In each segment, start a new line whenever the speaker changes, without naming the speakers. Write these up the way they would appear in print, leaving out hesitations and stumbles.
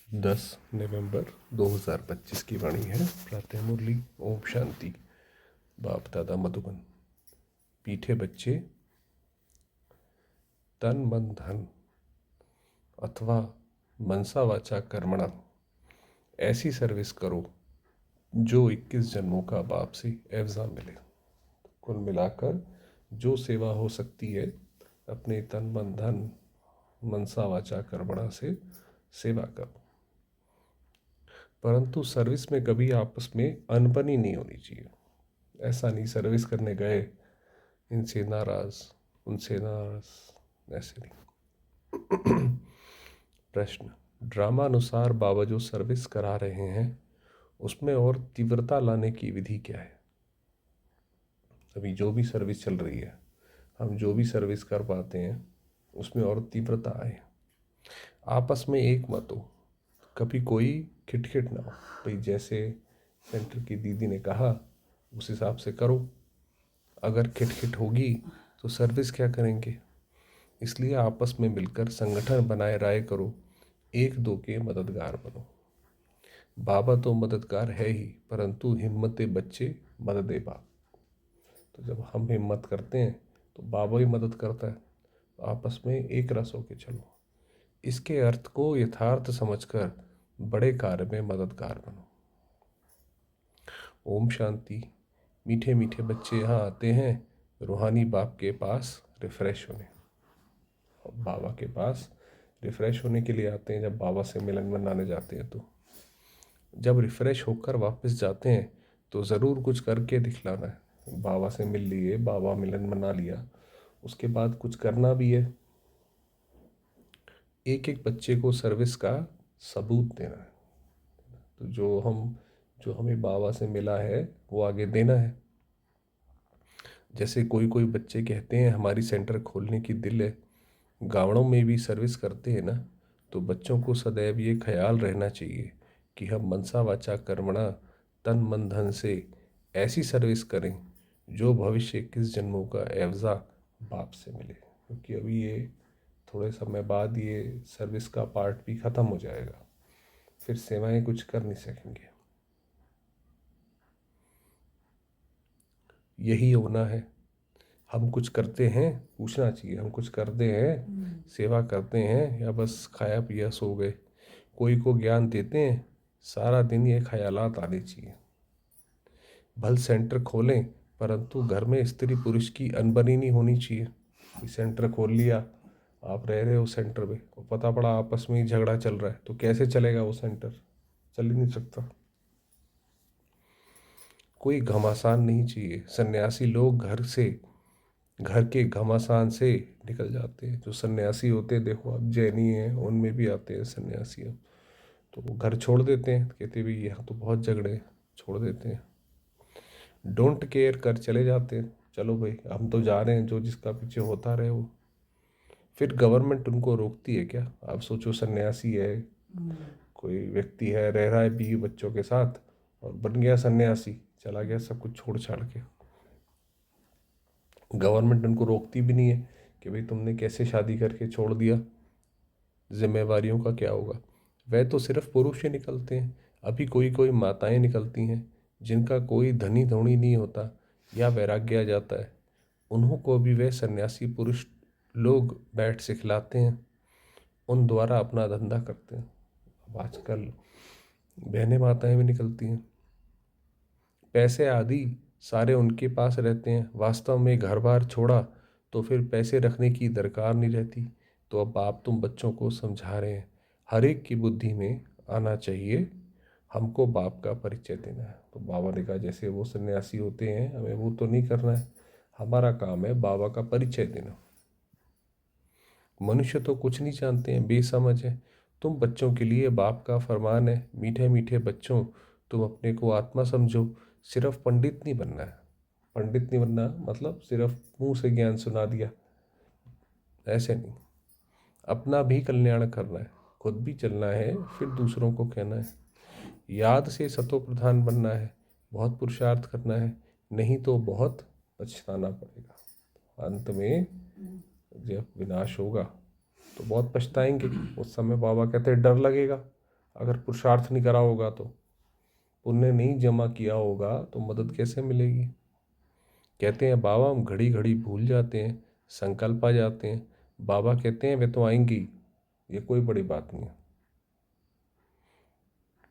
10 नवंबर 2025 की वाणी है। प्रातः मुरली। ओम शांति। बाप दादा मधुबन। पीठे बच्चे, तन मन धन अथवा मनसा वाचा कर्मणा ऐसी सर्विस करो जो 21 जन्मों का बाप से एवजा मिले। कुल मिलाकर जो सेवा हो सकती है अपने तन मन धन मनसा वाचा कर्मणा से सेवा करो, परंतु सर्विस में कभी आपस में अनबनी नहीं होनी चाहिए। ऐसा नहीं सर्विस करने गए इनसे नाराज उनसे नाराज, ऐसे नहीं। प्रश्न, ड्रामा अनुसार बाबा जो सर्विस करा रहे हैं उसमें और तीव्रता लाने की विधि क्या है? अभी जो भी सर्विस चल रही है, हम जो भी सर्विस कर पाते हैं उसमें और तीव्रता आए, आपस में एक मत हो, कभी कोई खिटखिट ना हो। भाई जैसे सेंटर की दीदी ने कहा उस हिसाब से करो। अगर खिटखिट होगी तो सर्विस क्या करेंगे? इसलिए आपस में मिलकर संगठन बनाए राय करो, एक दो के मददगार बनो। बाबा तो मददगार है ही, परंतु हिम्मते बच्चे मददे बाप। तो जब हम हिम्मत करते हैं तो बाबा ही मदद करता है। तो आपस में एक रस होके चलो। इसके अर्थ को यथार्थ समझकर बड़े कार्य में मददगार बनो। ओम शांति। मीठे मीठे बच्चे यहाँ आते हैं रूहानी बाप के पास रिफ्रेश होने। बाबा के पास रिफ्रेश होने के लिए आते हैं। जब बाबा से मिलन मनाने जाते हैं तो जब रिफ्रेश होकर वापस जाते हैं तो ज़रूर कुछ करके दिखलाना है। बाबा से मिल लिए, बाबा मिलन मना लिया, उसके बाद कुछ करना भी है। एक एक बच्चे को सर्विस का सबूत देना है। तो जो हमें बाबा से मिला है वो आगे देना है। जैसे कोई कोई बच्चे कहते हैं हमारी सेंटर खोलने की दिल है, गाँवों में भी सर्विस करते हैं ना, तो बच्चों को सदैव ये ख्याल रहना चाहिए कि हम मनसा वाचा कर्मणा तन मन धन से ऐसी सर्विस करें जो भविष्य 21 जन्मों का एवज़ा बाप से मिले। क्योंकि अभी ये थोड़े समय बाद ये सर्विस का पार्ट भी ख़त्म हो जाएगा, फिर सेवाएं कुछ कर नहीं सकेंगे। यही होना है। हम कुछ करते हैं, पूछना चाहिए हम कुछ करते हैं, सेवा करते हैं या बस खाया पिया सो गए। कोई को ज्ञान देते हैं, सारा दिन ये ख्यालात आने चाहिए। भल सेंटर खोलें, परंतु घर में स्त्री पुरुष की अनबनी नहीं होनी चाहिए। कि सेंटर खोल लिया, आप रह रहे हो सेंटर में और पता पड़ा आपस में ही झगड़ा चल रहा है, तो कैसे चलेगा वो सेंटर? चल ही नहीं सकता। कोई घमासान नहीं चाहिए। सन्यासी लोग घर के घमासान से निकल जाते हैं। जो सन्यासी होते हैं, देखो आप जैनी हैं उनमें भी आते हैं सन्यासी, अब तो वो घर छोड़ देते हैं, कहते भी यहाँ तो बहुत झगड़े हैं, छोड़ देते हैं। डोंट केयर कर चले जाते हैं, चलो भाई हम तो जा रहे हैं, जो जिसका पीछे होता रहे वो। फिर गवर्नमेंट उनको रोकती है क्या? आप सोचो सन्यासी है, कोई व्यक्ति है, रह रहा है बीवी बच्चों के साथ और बन गया सन्यासी, चला गया सब कुछ छोड़ छाड़ के। गवर्नमेंट उनको रोकती भी नहीं है कि भाई तुमने कैसे शादी करके छोड़ दिया, जिम्मेवारियों का क्या होगा। वह तो सिर्फ पुरुष ही निकलते हैं। अभी कोई कोई माताएं निकलती हैं जिनका कोई धनी धोनी नहीं होता या वैराग्य आ जाता है, उन्हों को भी वह सन्यासी पुरुष लोग बैठ सिखलाते हैं, उन द्वारा अपना धंधा करते हैं। अब आजकल बहनें माताएं भी निकलती हैं, पैसे आदि सारे उनके पास रहते हैं। वास्तव में घर बार छोड़ा तो फिर पैसे रखने की दरकार नहीं रहती। तो अब आप तुम बच्चों को समझा रहे हैं, हर एक की बुद्धि में आना चाहिए हमको बाप का परिचय देना है। तो बाबा ने कहा जैसे वो सन्यासी होते हैं, हमें वो तो नहीं करना है, हमारा काम है बाबा का परिचय देना। मनुष्य तो कुछ नहीं जानते हैं, बेसमझ है। तुम बच्चों के लिए बाप का फरमान है, मीठे मीठे बच्चों तुम अपने को आत्मा समझो। सिर्फ पंडित नहीं बनना है। पंडित नहीं बनना मतलब सिर्फ मुंह से ज्ञान सुना दिया, ऐसे नहीं। अपना भी कल्याण करना है, खुद भी चलना है, फिर दूसरों को कहना है। याद से सतो प्रधान बनना है, बहुत पुरुषार्थ करना है, नहीं तो बहुत पछताना पड़ेगा। अंत में जब विनाश होगा तो बहुत पछताएंगे। उस समय बाबा कहते हैं डर लगेगा, अगर पुरुषार्थ नहीं करा होगा तो, पुण्य नहीं जमा किया होगा तो मदद कैसे मिलेगी। कहते हैं बाबा हम घड़ी घड़ी भूल जाते हैं, संकल्प आ जाते हैं। बाबा कहते हैं वे तो आएंगी, ये कोई बड़ी बात नहीं है।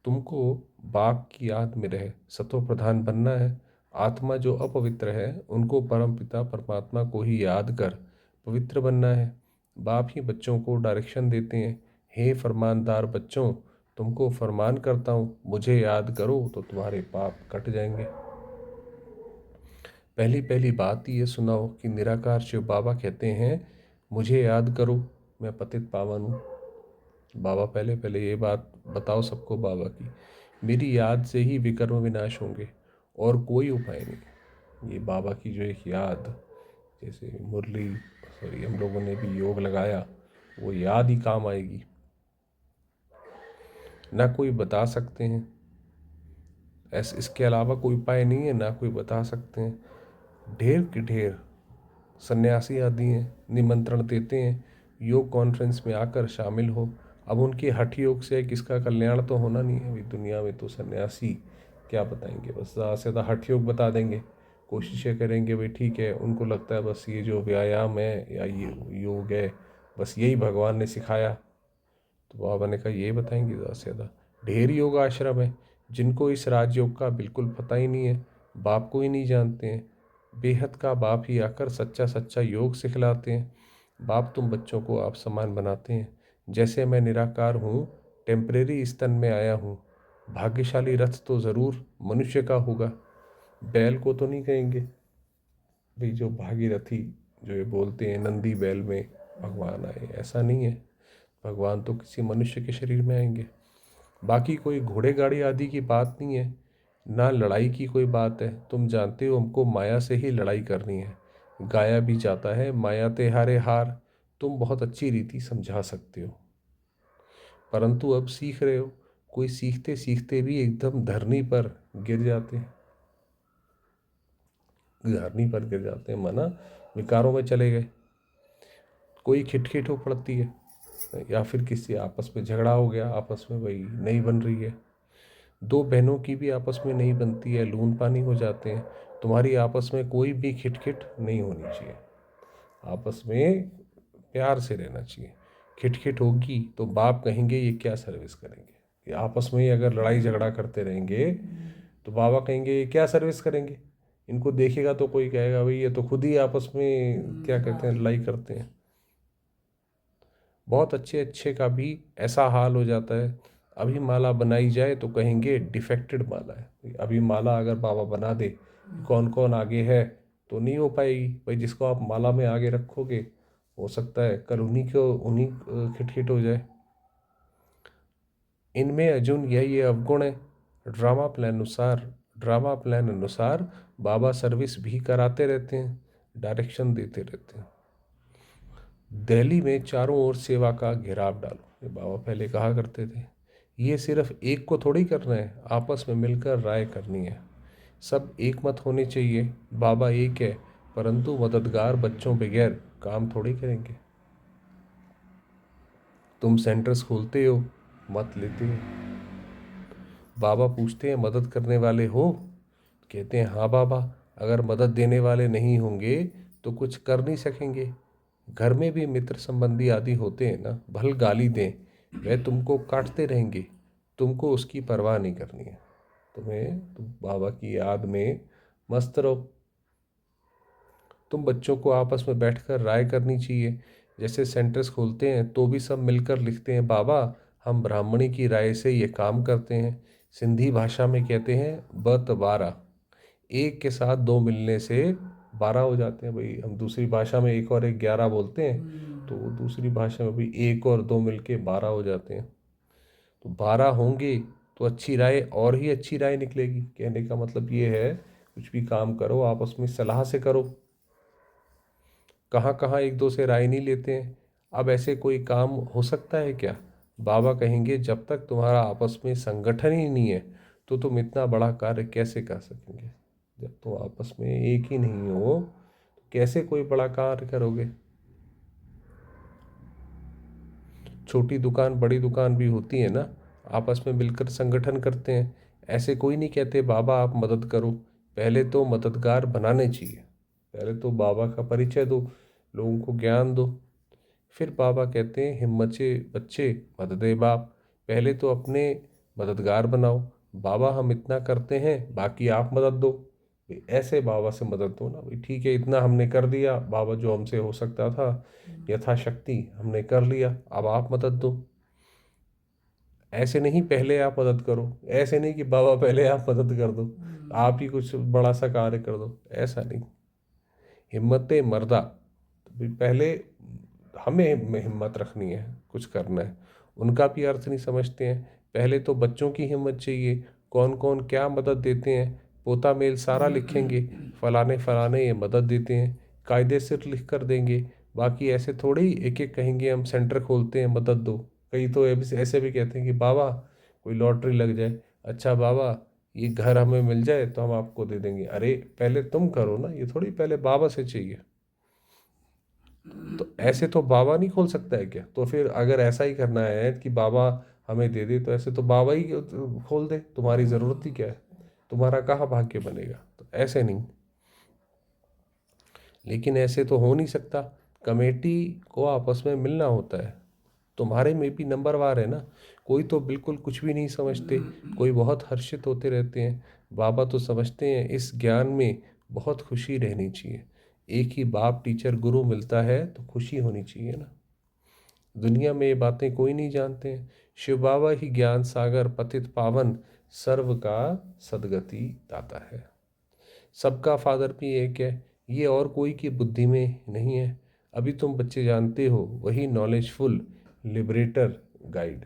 तुमको बाप की याद में रहे सतो प्रधान बनना है। आत्मा जो अपवित्र है उनको परमपिता परमात्मा को ही याद कर पवित्र बनना है। बाप ही बच्चों को डायरेक्शन देते हैं। हे फरमानदार बच्चों, तुमको फरमान करता हूँ, मुझे याद करो तो तुम्हारे पाप कट जाएंगे। पहली पहली बात ये सुनाओ कि निराकार शिव बाबा कहते हैं मुझे याद करो, मैं पतित पावन हूँ। बाबा पहले पहले ये बात बताओ सबको बाबा की, मेरी याद से ही विकर्म विनाश होंगे और कोई उपाय नहीं। ये बाबा की जो एक याद, जैसे मुरली सॉरी हम लोगों ने भी योग लगाया, वो याद ही काम आएगी। ना कोई बता सकते हैं, ऐसे इसके अलावा कोई उपाय नहीं है, ना कोई बता सकते हैं। ढेर के ढेर सन्यासी आदि हैं, निमंत्रण देते हैं योग कॉन्फ्रेंस में आकर शामिल हो। अब उनके हठ योग से किसका कल्याण तो होना नहीं है। अभी दुनिया में तो सन्यासी क्या बताएंगे, बस ज़्यादा से ज़्यादा हठ योग बता देंगे, कोशिशें करेंगे भाई ठीक है। उनको लगता है बस ये जो व्यायाम है या ये योग है बस यही भगवान ने सिखाया, तो बाबा ने कहा ये बताएंगे ज़्यादा से ज़्यादा। ढेर योग आश्रम है जिनको इस राजयोग का बिल्कुल पता ही नहीं है, बाप को ही नहीं जानते हैं। बेहद का बाप ही आकर सच्चा सच्चा योग सिखलाते हैं। बाप तुम बच्चों को आप समान बनाते हैं। जैसे मैं निराकार हूँ, टेम्परेरी स्तन में आया हूँ। भाग्यशाली रथ तो ज़रूर मनुष्य का होगा, बैल को तो नहीं कहेंगे भाई। जो भागीरथी जो ये बोलते हैं नंदी बैल में भगवान आए, ऐसा नहीं है। भगवान तो किसी मनुष्य के शरीर में आएंगे। बाकी कोई घोड़े गाड़ी आदि की बात नहीं है, ना लड़ाई की कोई बात है। तुम जानते हो हमको माया से ही लड़ाई करनी है। गाया भी जाता है माया ते हारे हार, तुम बहुत अच्छी रीति समझा सकते हो, परंतु अब सीख रहे हो। कोई सीखते सीखते भी एकदम धरनी पर गिर जाते हैं, धरनी पर गिर जाते हैं माना विकारों में चले गए। कोई खिटखिट हो पड़ती है, या फिर किसी आपस में झगड़ा हो गया, आपस में वही नहीं बन रही है। दो बहनों की भी आपस में नहीं बनती है, लून पानी हो जाते हैं। तुम्हारी आपस में कोई भी खिटखिट नहीं होनी चाहिए, आपस में प्यार से रहना चाहिए। खिटखिट होगी तो बाप कहेंगे ये क्या सर्विस करेंगे। ये आपस में ही अगर लड़ाई झगड़ा करते रहेंगे तो बाबा कहेंगे ये क्या सर्विस करेंगे। इनको देखेगा तो कोई कहेगा भाई ये तो खुद ही आपस में क्या कहते हैं लड़ाई करते हैं। बहुत अच्छे अच्छे का भी ऐसा हाल हो जाता है। अभी माला बनाई जाए तो कहेंगे डिफेक्टेड माला है। अभी माला अगर बाबा बना दे कौन कौन आगे है तो नहीं हो पाएगी भाई। जिसको आप माला में आगे रखोगे हो सकता है कल उन्हीं खिटखिट हो जाए। इनमें अर्जुन यही अवगुण है। ड्रामा प्लान अनुसार बाबा सर्विस भी कराते रहते हैं, डायरेक्शन देते रहते हैं। दिल्ली में चारों ओर सेवा का घेराव डालो, ये बाबा पहले कहा करते थे। ये सिर्फ एक को थोड़ी करना है, आपस में मिलकर राय करनी है। सब एक मत होने चाहिए। बाबा एक है, परंतु मददगार बच्चों बगैर काम थोड़ी करेंगे। तुम सेंटर्स खोलते हो, मत लेते हो। बाबा पूछते हैं मदद करने वाले हो, कहते हैं हाँ बाबा। अगर मदद देने वाले नहीं होंगे तो कुछ कर नहीं सकेंगे। घर में भी मित्र संबंधी आदि होते हैं ना, भल गाली दें वह तुमको काटते रहेंगे, तुमको उसकी परवाह नहीं करनी है। तुम बाबा की याद में मस्त रहो। तुम बच्चों को आपस में बैठकर राय करनी चाहिए। जैसे सेंटर्स खोलते हैं तो भी सब मिलकर लिखते हैं बाबा हम ब्राह्मणी की राय से ये काम करते हैं। सिंधी भाषा में कहते हैं बत बारह, एक के साथ दो मिलने से 12 हो जाते हैं भाई। हम दूसरी भाषा में एक और एक 11 बोलते हैं, तो वो दूसरी भाषा में भी एक और दो मिलके 12 हो जाते हैं। तो 12 होंगे तो अच्छी राय और ही अच्छी राय निकलेगी। कहने का मतलब ये है कुछ भी काम करो आपस में सलाह से करो। कहाँ कहाँ एक दो से राय नहीं लेते हैं। अब ऐसे कोई काम हो सकता है क्या। बाबा कहेंगे जब तक तुम्हारा आपस में संगठन ही नहीं है तो तुम इतना बड़ा कार्य कैसे कर सकेंगे। जब तुम आपस में एक ही नहीं हो तो कैसे कोई बड़ा कार्य करोगे। छोटी दुकान बड़ी दुकान भी होती है ना, आपस में मिलकर संगठन करते हैं। ऐसे कोई नहीं कहते बाबा आप मदद करो, पहले तो मददगार बनाने चाहिए। पहले तो बाबा का परिचय दो, लोगों को ज्ञान दो। फिर बाबा कहते हैं हिम्मत से बच्चे मददे बाप, पहले तो अपने मददगार बनाओ। बाबा हम इतना करते हैं, बाकी आप मदद दो। भाई ऐसे बाबा से मदद दो ना, भाई ठीक है इतना हमने कर दिया बाबा, जो हमसे हो सकता था यथाशक्ति हमने कर लिया, अब आप मदद दो। ऐसे नहीं पहले आप मदद करो, ऐसे नहीं कि बाबा पहले आप मदद कर दो, आप ही कुछ बड़ा सा कार्य कर दो, ऐसा नहीं। हिम्मत मर्दा, तो भाई पहले हमें हिम्मत रखनी है, कुछ करना है। उनका भी अर्थ नहीं समझते हैं। पहले तो बच्चों की हिम्मत चाहिए, कौन कौन क्या मदद देते हैं, पोता मेल सारा लिखेंगे, फलाने फलाने ये मदद देते हैं, कायदे से लिख कर देंगे। बाकी ऐसे थोड़े ही एक एक कहेंगे हम सेंटर खोलते हैं मदद दो। कई तो ऐसे भी कहते हैं कि बाबा कोई लॉटरी लग जाए, अच्छा बाबा ये घर हमें मिल जाए तो हम आपको दे देंगे। अरे पहले तुम करो ना, ये थोड़ी पहले बाबा से चाहिए। तो ऐसे तो बाबा नहीं खोल सकता है क्या? तो फिर अगर ऐसा ही करना है कि बाबा हमें दे दे, तो ऐसे तो बाबा ही खोल दे, तुम्हारी ज़रूरत ही क्या है, तुम्हारा कहाँ भाग्य बनेगा। तो ऐसे नहीं, लेकिन ऐसे तो हो नहीं सकता। कमेटी को आपस में मिलना होता है। तुम्हारे में भी नंबरवार है ना, कोई तो बिल्कुल कुछ भी नहीं समझते, कोई बहुत हर्षित होते रहते हैं। बाबा तो समझते हैं इस ज्ञान में बहुत खुशी रहनी चाहिए। एक ही बाप टीचर गुरु मिलता है तो खुशी होनी चाहिए ना। दुनिया में ये बातें कोई नहीं जानते हैं। शिव बाबा ही ज्ञान सागर पतित पावन, सर्व का सदगति दाता है। सबका फादर भी एक है, ये और कोई की बुद्धि में नहीं है। अभी तुम बच्चे जानते हो, वही नॉलेजफुल लिबरेटर गाइड।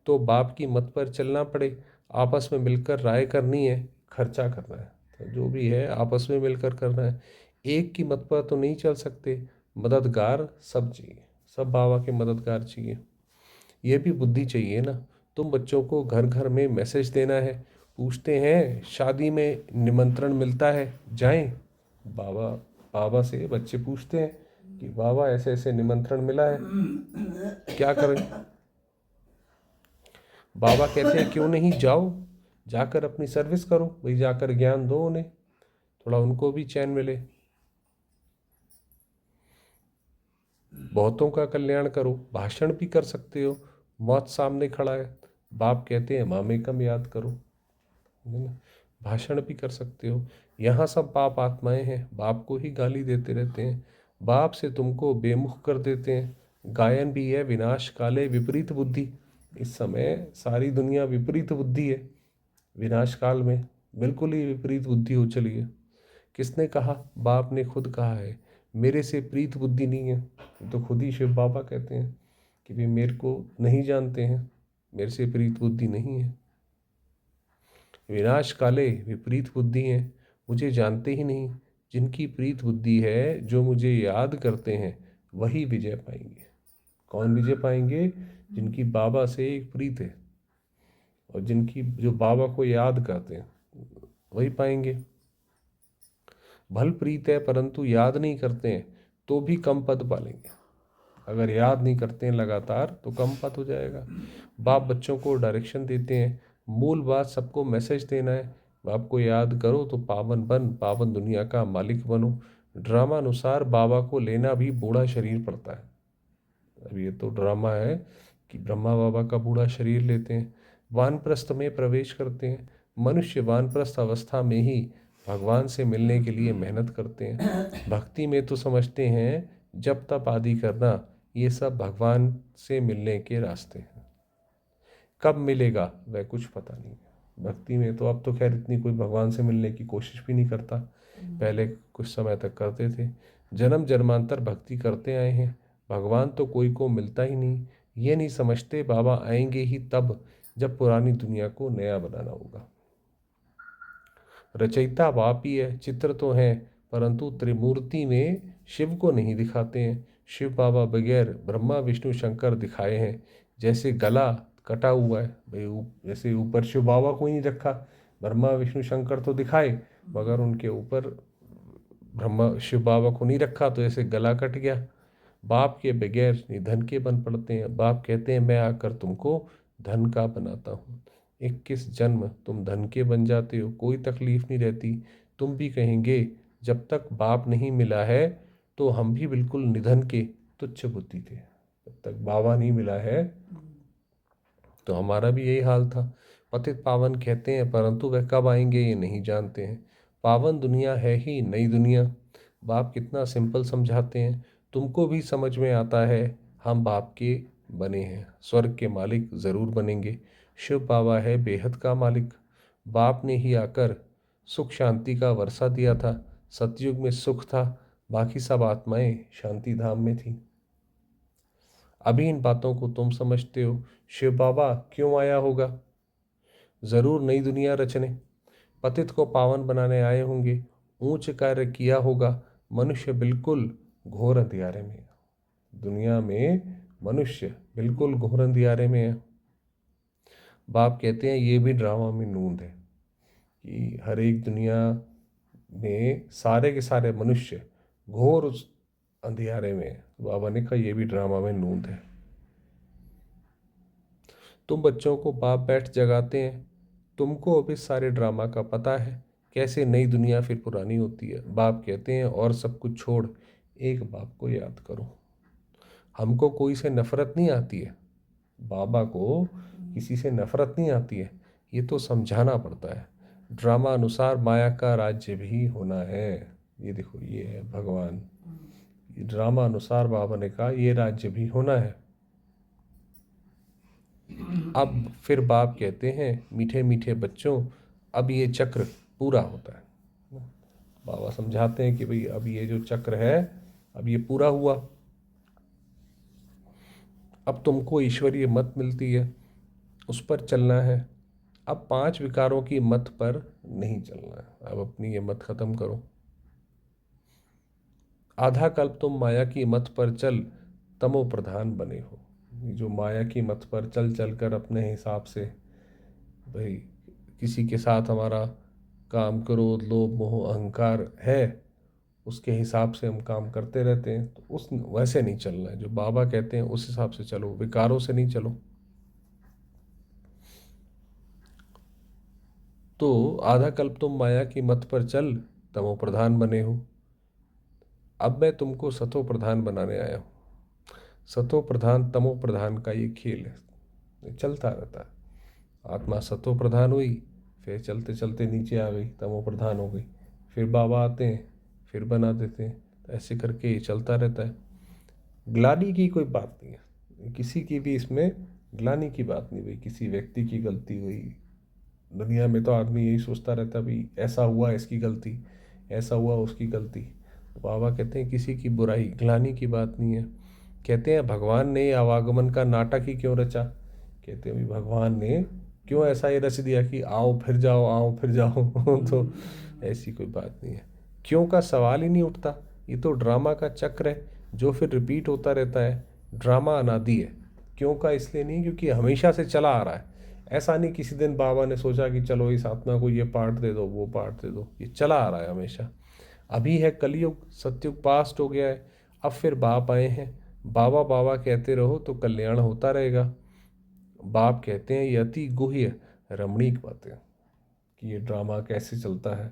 तो बाप की मत पर चलना पड़े, आपस में मिलकर राय करनी है, खर्चा करना है, तो जो भी है आपस में मिलकर करना है। एक की मत पर तो नहीं चल सकते, मददगार सब चाहिए, सब बाबा के मददगार चाहिए। ये भी बुद्धि चाहिए ना। तुम बच्चों को घर घर में मैसेज देना है, पूछते हैं शादी में निमंत्रण मिलता है जाएं, बाबा बाबा से बच्चे पूछते हैं कि बाबा ऐसे ऐसे निमंत्रण मिला है, क्या करें? बाबा कहते हैं क्यों नहीं, जाओ, जाकर अपनी सर्विस करो, भाई जाकर ज्ञान दो उन्हें, थोड़ा उनको भी चैन मिले, बहुतों का कल्याण करो। भाषण भी कर सकते हो, मौत सामने खड़ा है, बाप कहते हैं मामे कम याद करो, है ना। भाषण भी कर सकते हो। यहाँ सब पाप आत्माएं हैं, बाप को ही गाली देते रहते हैं, बाप से तुमको बेमुख कर देते हैं। गायन भी है विनाश काले विपरीत बुद्धि। इस समय सारी दुनिया विपरीत बुद्धि है, विनाश काल में बिल्कुल ही विपरीत बुद्धि हो चली है। किसने कहा? बाप ने खुद कहा है, मेरे से प्रीत बुद्धि नहीं है। तो खुद ही शिव बाबा कहते हैं कि भाई मेरे को नहीं जानते हैं, मेरे से प्रीत बुद्धि नहीं है। विनाश काले विपरीत बुद्धि हैं, मुझे जानते ही नहीं। जिनकी प्रीत बुद्धि है, जो मुझे याद करते हैं, वही विजय पाएंगे। कौन विजय पाएंगे? जिनकी बाबा से एक प्रीत है और जिनकी जो बाबा को याद करते हैं, वही पाएंगे। भल प्रीत है परंतु याद नहीं करते हैं तो भी कम पद पालेंगे। अगर याद नहीं करते हैं लगातार तो कम पद हो जाएगा। बाप बच्चों को डायरेक्शन देते हैं, मूल बात सबको मैसेज देना है, बाप को याद करो तो पावन बन, पावन दुनिया का मालिक बनो। ड्रामा अनुसार बाबा को लेना भी बूढ़ा शरीर पड़ता है। अब ये तो ड्रामा है कि ब्रह्मा बाबा का बूढ़ा शरीर लेते हैं, वानप्रस्थ में प्रवेश करते हैं। मनुष्य वानप्रस्थ अवस्था में ही भगवान से मिलने के लिए मेहनत करते हैं। भक्ति में तो समझते हैं जप तप आदि करना, ये सब भगवान से मिलने के रास्ते हैं। कब मिलेगा वह कुछ पता नहीं है। भक्ति में तो अब तो खैर इतनी कोई भगवान से मिलने की कोशिश भी नहीं करता, पहले कुछ समय तक करते थे। जन्म जन्मांतर भक्ति करते आए हैं, भगवान तो कोई को मिलता ही नहीं। ये नहीं समझते बाबा आएंगे ही तब, जब पुरानी दुनिया को नया बनाना होगा। रचयिता बाप ही है, चित्र तो हैं, परंतु त्रिमूर्ति में शिव को नहीं दिखाते हैं। शिव बाबा बगैर ब्रह्मा विष्णु शंकर दिखाए हैं। जैसे गला कटा हुआ है, भाई जैसे ऊपर शिव बाबा को ही नहीं रखा, ब्रह्मा विष्णु शंकर तो दिखाए, मगर उनके ऊपर ब्रह्मा शिव बाबा को नहीं रखा, तो ऐसे गला कट गया। बाप के बगैर निधन के बन पड़ते हैं। बाप कहते हैं मैं आकर तुमको धन का बनाता हूँ। 21 जन्म तुम धन के बन जाते हो, कोई तकलीफ नहीं रहती। तुम भी कहेंगे जब तक बाप नहीं मिला है तो हम भी बिल्कुल निधन के तुच्छ बुद्धि थे। जब तक बाबा नहीं मिला है तो हमारा भी यही हाल था। पतित पावन कहते हैं परंतु वह कब आएंगे ये नहीं जानते हैं। पावन दुनिया है ही नई दुनिया। बाप कितना सिंपल समझाते हैं, तुमको भी समझ में आता है। हम बाप के बने हैं, स्वर्ग के मालिक ज़रूर बनेंगे। शिव बाबा है बेहद का मालिक। बाप ने ही आकर सुख शांति का वर्षा दिया था। सतयुग में सुख था, बाकी सब आत्माएं शांति धाम में थी। अभी इन बातों को तुम समझते हो। शिव बाबा क्यों आया होगा? जरूर नई दुनिया रचने, पतित को पावन बनाने आए होंगे। ऊंच कार्य किया होगा। मनुष्य बिल्कुल घोर अंधियारे में है। दुनिया में मनुष्य बिल्कुल घोर अंधियारे में है। बाप कहते हैं ये भी ड्रामा में नूंद है कि हर एक दुनिया में सारे के सारे मनुष्य घोर उस अंधियारे में है। बाबा ने कहा ये भी ड्रामा में नूंद है। तुम बच्चों को बाप बैठ जगाते हैं। तुमको अब इस सारे ड्रामा का पता है, कैसे नई दुनिया फिर पुरानी होती है। बाप कहते हैं और सब कुछ छोड़ एक बाप को याद करो। हमको कोई से नफरत नहीं आती है, बाबा को किसी से नफरत नहीं आती है। ये तो समझाना पड़ता है। ड्रामा अनुसार माया का राज्य भी होना है। ये देखो ये है भगवान। ये ड्रामा अनुसार बाबा ने कहा ये राज्य भी होना है। अब फिर बाप कहते हैं मीठे मीठे बच्चों अब ये चक्र पूरा होता है। बाबा समझाते हैं कि भाई अब ये जो चक्र है अब ये पूरा हुआ। अब तुमको ईश्वरीय मत मिलती है, उस पर चलना है। अब 5 विकारों की मत पर नहीं चलना है। अब अपनी ये मत खत्म करो। आधा कल्प तुम माया की मत पर चल तमो प्रधान बने हो। ये जो माया की मत पर चल चल कर अपने हिसाब से भाई किसी के साथ हमारा काम क्रोध लोभ मोह अहंकार है, उसके हिसाब से हम काम करते रहते हैं। तो उस वैसे नहीं चलना है। जो बाबा कहते हैं उस हिसाब से चलो, विकारों से नहीं चलो। तो आधा कल्प तुम माया की मत पर चल तमो प्रधान बने हो। अब मैं तुमको सतो प्रधान बनाने आया हूँ। सतो प्रधान तमो प्रधान का ये खेल है, ये चलता रहता है। आत्मा सतो प्रधान हुई, फिर चलते चलते नीचे आ गई, तमो प्रधान हो गई। फिर बाबा आते हैं, फिर बना देते हैं। तो ऐसे करके ये चलता रहता है। ग्लानि की कोई बात नहीं है, किसी की भी इसमें ग्लानि की बात नहीं। भाई किसी व्यक्ति की गलती हुई, दुनिया में तो आदमी यही सोचता रहता है भाई ऐसा हुआ इसकी गलती, ऐसा हुआ उसकी गलती। तो बाबा कहते हैं किसी की बुराई ग्लानि की बात नहीं है। कहते हैं भगवान ने आवागमन का नाटक ही क्यों रचा। कहते हैं भाई भगवान ने क्यों ऐसा ही रच दिया कि आओ फिर जाओ आओ फिर जाओ तो ऐसी कोई बात नहीं है। क्यों का सवाल ही नहीं उठता। ये तो ड्रामा का चक्र है जो फिर रिपीट होता रहता है। ड्रामा अनादि है। क्यों का इसलिए नहीं क्योंकि हमेशा से चला आ रहा है। ऐसा नहीं किसी दिन बाबा ने सोचा कि चलो इस आत्मा को ये पार्ट दे दो वो पार्ट दे दो। ये चला आ रहा है हमेशा। अभी है कलयुग, सतयुग पास्ट हो गया है। अब फिर बाप आए हैं। बाबा बाबा कहते रहो तो कल्याण होता रहेगा। बाप कहते हैं ये अति गुह्य रमणीक बातें कि ये ड्रामा कैसे चलता है,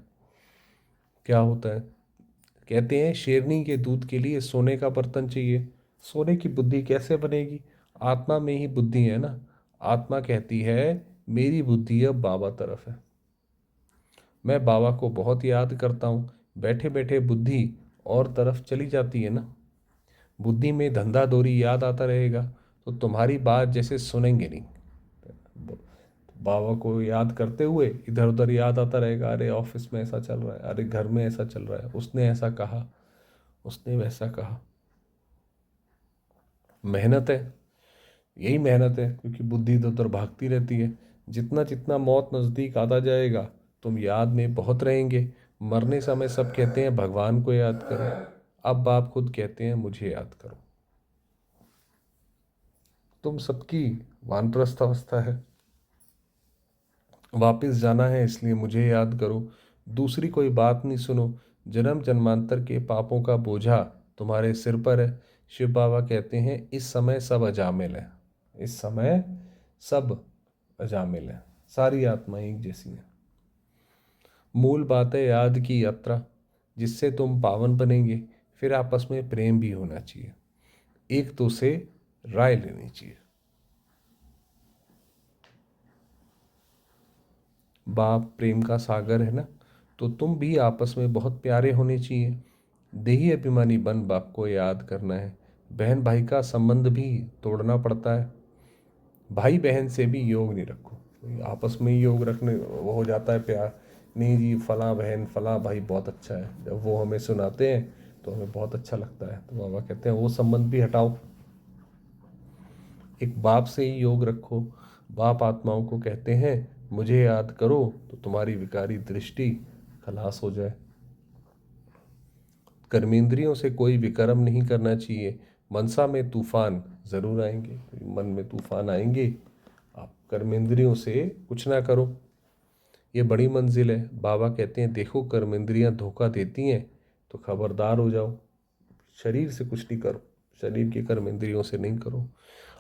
क्या होता है। कहते हैं शेरनी के दूध के लिए सोने का बर्तन चाहिए। सोने की बुद्धि कैसे बनेगी? आत्मा में ही बुद्धि है ना। आत्मा कहती है मेरी बुद्धि अब बाबा तरफ है, मैं बाबा को बहुत याद करता हूँ। बैठे बैठे बुद्धि और तरफ चली जाती है ना। बुद्धि में धंधा दोरी याद आता रहेगा तो तुम्हारी बात जैसे सुनेंगे नहीं। बाबा को याद करते हुए इधर उधर याद आता रहेगा, अरे ऑफिस में ऐसा चल रहा है, अरे घर में ऐसा चल रहा है, उसने ऐसा कहा, उसने वैसा कहा। मेहनत है, यही मेहनत है क्योंकि बुद्धि इधर उधर भागती रहती है। जितना जितना मौत नज़दीक आता जाएगा तुम याद में बहुत रहेंगे। मरने समय सब कहते हैं भगवान को याद करो, अब बाप खुद कहते हैं मुझे याद करो। तुम सबकी वानप्रस्थ अवस्था है, वापस जाना है इसलिए मुझे याद करो। दूसरी कोई बात नहीं सुनो। जन्म जन्मांतर के पापों का बोझा तुम्हारे सिर पर है। शिव बाबा कहते हैं इस समय सब अजामिल है, इस समय सब अजामिल है, सारी आत्माएं एक जैसी हैं। मूल बात है याद की यात्रा, जिससे तुम पावन बनेंगे। फिर आपस में प्रेम भी होना चाहिए, एक दो से राय लेनी चाहिए। बाप प्रेम का सागर है ना, तो तुम भी आपस में बहुत प्यारे होने चाहिए। देही अभिमानी बन बाप को याद करना है। बहन भाई का संबंध भी तोड़ना पड़ता है। भाई बहन से भी योग नहीं रखो, आपस में ही योग रखने वो हो जाता है प्यार। नहीं जी फला बहन फला भाई बहुत अच्छा है, जब वो हमें सुनाते हैं तो हमें बहुत अच्छा लगता है, तो बाबा कहते हैं वो संबंध भी हटाओ, एक बाप से ही योग रखो। बाप आत्माओं को कहते हैं मुझे याद करो तो तुम्हारी विकारी दृष्टि खलास हो जाए। कर्मेंद्रियों से कोई विकर्म नहीं करना चाहिए। मनसा में तूफान जरूर आएंगे, मन में तूफान आएंगे, आप कर्मेंद्रियों से कुछ ना करो, ये बड़ी मंजिल है। बाबा कहते हैं देखो कर्मेंद्रियां धोखा देती हैं तो खबरदार हो जाओ, शरीर से कुछ नहीं करो, शरीर की कर्मेंद्रियों से नहीं करो।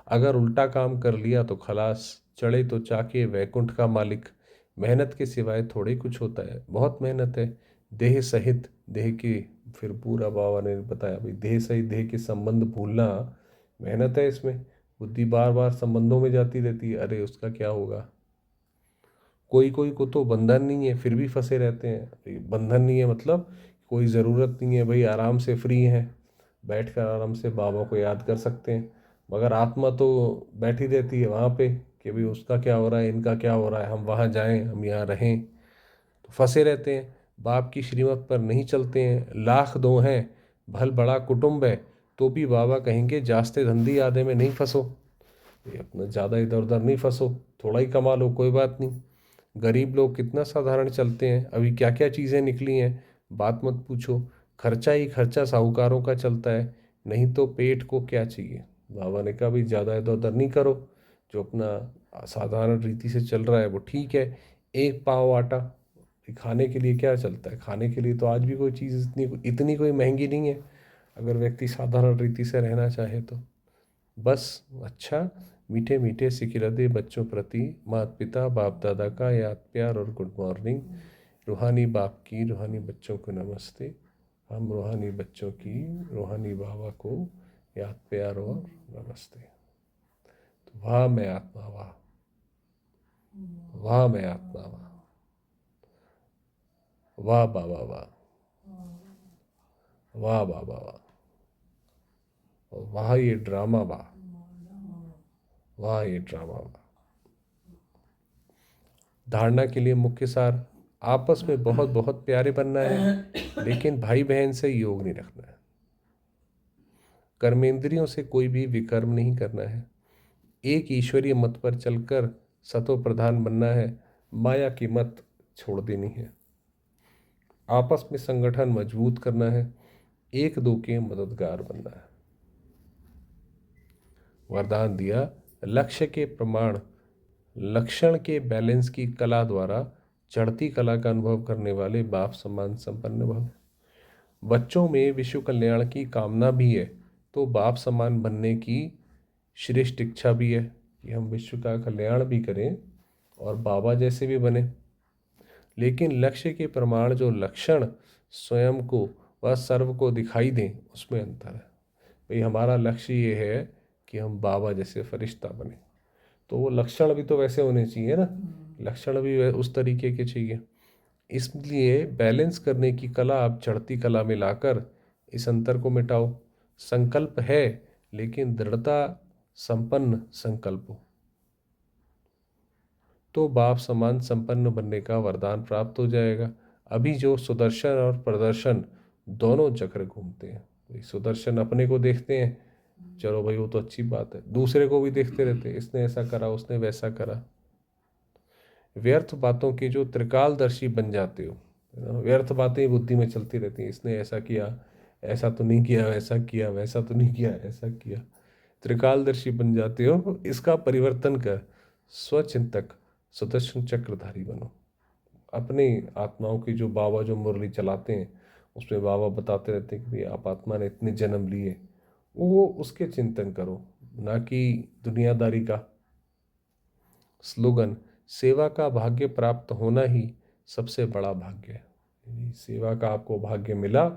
अगर उल्टा काम कर लिया तो खलास, चढ़े तो चाके वैकुंठ का मालिक। मेहनत के सिवाय थोड़े कुछ होता है, बहुत मेहनत है। देह सहित देह के, फिर पूरा बाबा ने बताया भाई देह सहित देह के संबंध भूलना मेहनत है। इसमें बुद्धि बार बार संबंधों में जाती रहती है, अरे उसका क्या होगा। कोई कोई को तो बंधन नहीं है फिर भी फंसे रहते हैं। भाई बंधन नहीं है मतलब कोई ज़रूरत नहीं है, भाई आराम से फ्री हैं, बैठ कर आराम से बाबा को याद कर सकते हैं। मगर आत्मा तो बैठी रहती है वहाँ पे कि भाई उसका क्या हो रहा है, इनका क्या हो रहा है, हम वहाँ जाएं, हम यहाँ रहें, तो फंसे रहते हैं। बाप की श्रीमत पर नहीं चलते हैं। लाख दो हैं भल बड़ा कुटुंब है, तो भी बाबा कहेंगे जास्ते धंधी आधे में नहीं फंसो, ये अपना ज़्यादा इधर उधर नहीं फंसो, थोड़ा ही कमा लो कोई बात नहीं। गरीब लोग कितना साधारण चलते हैं, अभी क्या क्या चीज़ें निकली हैं बात मत पूछो। खर्चा ही खर्चा साहूकारों का चलता है, नहीं तो पेट को क्या चाहिए। बाबा ने कहा भाई ज़्यादा इधर उधर नहीं करो, जो अपना साधारण रीति से चल रहा है वो ठीक है। एक पाव आटा खाने के लिए क्या चलता है, खाने के लिए तो आज भी कोई चीज़ इतनी इतनी कोई महंगी नहीं है, अगर व्यक्ति साधारण रीति से रहना चाहे तो। बस अच्छा मीठे मीठे सिकिरदे बच्चों प्रति माता पिता बाप दादा का याद प्यार और गुड मॉर्निंग। रूहानी बाप की रूहानी बच्चों को नमस्ते। हम रूहानी बच्चों की रूहानी बाबा को याद प्यार और नमस्ते। तो वाह मैं आत्मा वाह, वाह मैं आत्मा वाह, वाह बाबा वाह, वाह बाबा वाह, वाह ये ड्रामा वाह, वाह ये ड्रामा वाह। धारणा के लिए मुख्य सार, आपस में बहुत बहुत प्यारे बनना है, लेकिन भाई बहन से योग नहीं रखना है। कर्मेंद्रियों से कोई भी विकर्म नहीं करना है। एक ईश्वरीय मत पर चलकर सतो प्रधान बनना है, माया की मत छोड़ देनी है। आपस में संगठन मजबूत करना है, एक दो के मददगार बनना है। वरदान दिया लक्ष्य के प्रमाण, लक्षण के बैलेंस की कला द्वारा चढ़ती कला का अनुभव करने वाले बाप सम्मान संपन्न भव। बच्चों में विश्व कल्याण की कामना भी है, तो बाप समान बनने की श्रेष्ठ इच्छा भी है कि हम विश्व का कल्याण भी करें और बाबा जैसे भी बने। लेकिन लक्ष्य के प्रमाण जो लक्षण स्वयं को व सर्व को दिखाई दें, उसमें अंतर है। भाई हमारा लक्ष्य ये है कि हम बाबा जैसे फरिश्ता बने, तो वो लक्षण भी तो वैसे होने चाहिए ना, लक्षण भी उस तरीके के चाहिए। इसलिए बैलेंस करने की कला आप चढ़ती कला में लाकर इस अंतर को मिटाओ। संकल्प है लेकिन दृढ़ता संपन्न संकल्प हो, तो बाप समान संपन्न बनने का वरदान प्राप्त हो जाएगा। अभी जो सुदर्शन और प्रदर्शन दोनों चक्र घूमते हैं, भाई सुदर्शन अपने को देखते हैं, चलो भाई वो तो अच्छी बात है, दूसरे को भी देखते रहते हैं, इसने ऐसा करा उसने वैसा करा। व्यर्थ बातों के जो त्रिकालदर्शी बन जाते हो, व्यर्थ बातें ही बुद्धि में चलती रहती हैं, इसने ऐसा किया, ऐसा तो नहीं किया, वैसा किया, वैसा तो नहीं किया, ऐसा किया, त्रिकालदर्शी बन जाते हो। इसका परिवर्तन कर स्वचिंतक सुदर्शन चक्रधारी बनो। अपनी आत्माओं की जो बाबा जो मुरली चलाते हैं उसमें बाबा बताते रहते हैं कि भाई आप आत्मा ने इतने जन्म लिए, वो उसके चिंतन करो, ना कि दुनियादारी का। स्लोगन: सेवा का भाग्य प्राप्त होना ही सबसे बड़ा भाग्य है। यानी सेवा का आपको भाग्य मिला,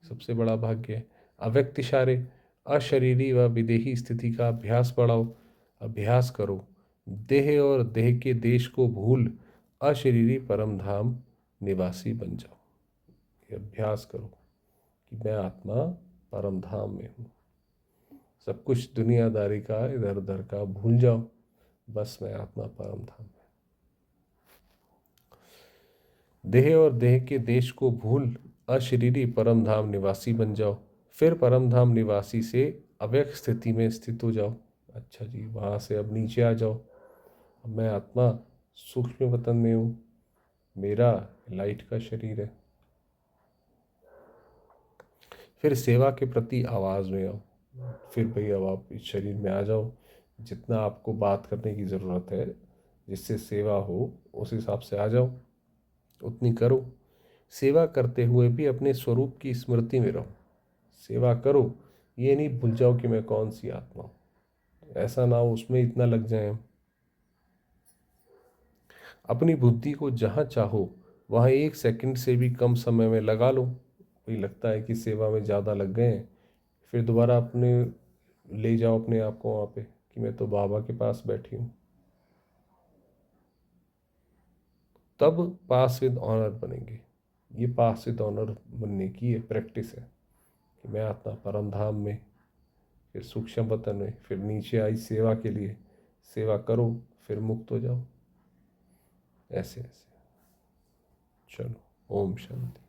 सबसे बड़ा भाग्य है। अव्यक्त इशारे: अशरीरी व विदेही स्थिति का अभ्यास बढ़ाओ, अभ्यास करो। देह और देह के देश को भूल अशरीरी परम धाम निवासी बन जाओ। ये अभ्यास करो कि मैं आत्मा परम धाम में हूँ। सब कुछ दुनियादारी का, इधर उधर का भूल जाओ, बस मैं आत्मा परम धाम में। देह और देह के देश को भूल अशरीरी परम धाम निवासी बन जाओ। फिर परम धाम निवासी से अव्यक्त स्थिति में स्थित हो जाओ। अच्छा जी, वहाँ से अब नीचे आ जाओ। अब मैं आत्मा सूक्ष्म वतन में हूँ, मेरा लाइट का शरीर है। फिर सेवा के प्रति आवाज़ में आओ। फिर भाई अब आप इस शरीर में आ जाओ। जितना आपको बात करने की ज़रूरत है, जिससे सेवा हो, उस हिसाब से आ जाओ, उतनी करो। सेवा करते हुए भी अपने स्वरूप की स्मृति में रहो। सेवा करो, ये नहीं भूल जाओ कि मैं कौन सी आत्मा हूँ। ऐसा ना हो उसमें इतना लग जाए हम। अपनी बुद्धि को जहाँ चाहो वहाँ 1 सेकंड से भी कम समय में लगा लो। कोई लगता है कि सेवा में ज़्यादा लग गए हैं, फिर दोबारा अपने ले जाओ अपने आप को वहाँ पे कि मैं तो बाबा के पास बैठी हूँ। तब पास विद ऑनर बनेंगे। ये पास विद ऑनर बनने की ये प्रैक्टिस है कि मैं आत्मा परम धाम में, फिर सूक्ष्म वतन में, फिर नीचे आई सेवा के लिए। सेवा करो, फिर मुक्त हो जाओ। ऐसे ऐसे चलो। ओम शांति।